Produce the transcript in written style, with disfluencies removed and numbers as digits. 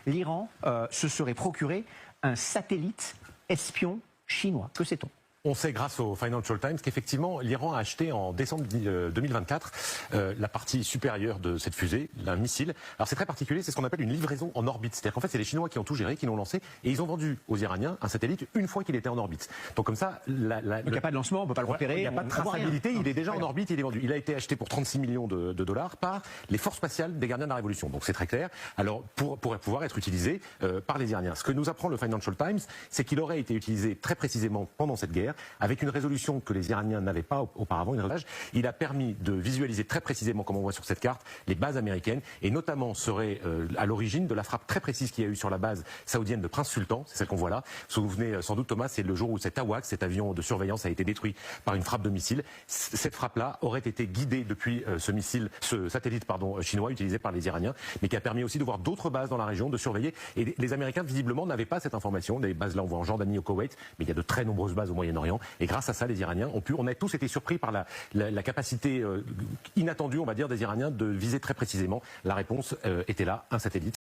l'Iran se serait procuré un satellite espion chinois. Que sait-on? On sait grâce au Financial Times qu'effectivement l'Iran a acheté en décembre 2024 la partie supérieure de cette fusée, un missile. Alors c'est très particulier, c'est ce qu'on appelle une livraison en orbite. C'est-à-dire qu'en fait c'est les Chinois qui ont tout géré, qui l'ont lancé, et ils ont vendu aux Iraniens un satellite une fois qu'il était en orbite. Donc comme ça, il n'y a pas de lancement, on ne peut pas le repérer. Il n'y a pas de traçabilité, il est déjà en orbite, il est vendu. Il a été acheté pour 36 millions de dollars par les forces spatiales des gardiens de la Révolution. Donc c'est très clair. Alors pour pouvoir être utilisé par les Iraniens. Ce que nous apprend le Financial Times, c'est qu'il aurait été utilisé très précisément pendant cette guerre, avec une résolution que les Iraniens n'avaient pas auparavant. Il a permis de visualiser très précisément, comme on voit sur cette carte, les bases américaines, et notamment serait à l'origine de la frappe très précise qu'il y a eu sur la base saoudienne de Prince Sultan, c'est celle qu'on voit là. Vous vous souvenez sans doute, Thomas, c'est le jour où cet AWACS, cet avion de surveillance, a été détruit par une frappe de missile. Cette frappe-là aurait été guidée depuis ce satellite chinois utilisé par les Iraniens, mais qui a permis aussi de voir d'autres bases dans la région, de surveiller. Et les Américains, visiblement, n'avaient pas cette information. Les bases là, on voit en Jordanie, au Koweït, mais il y a de très nombreuses bases au Moyen-Orient. Et grâce à ça, les Iraniens on a tous été surpris par la capacité inattendue, on va dire, des Iraniens de viser très précisément. La réponse était là, un satellite.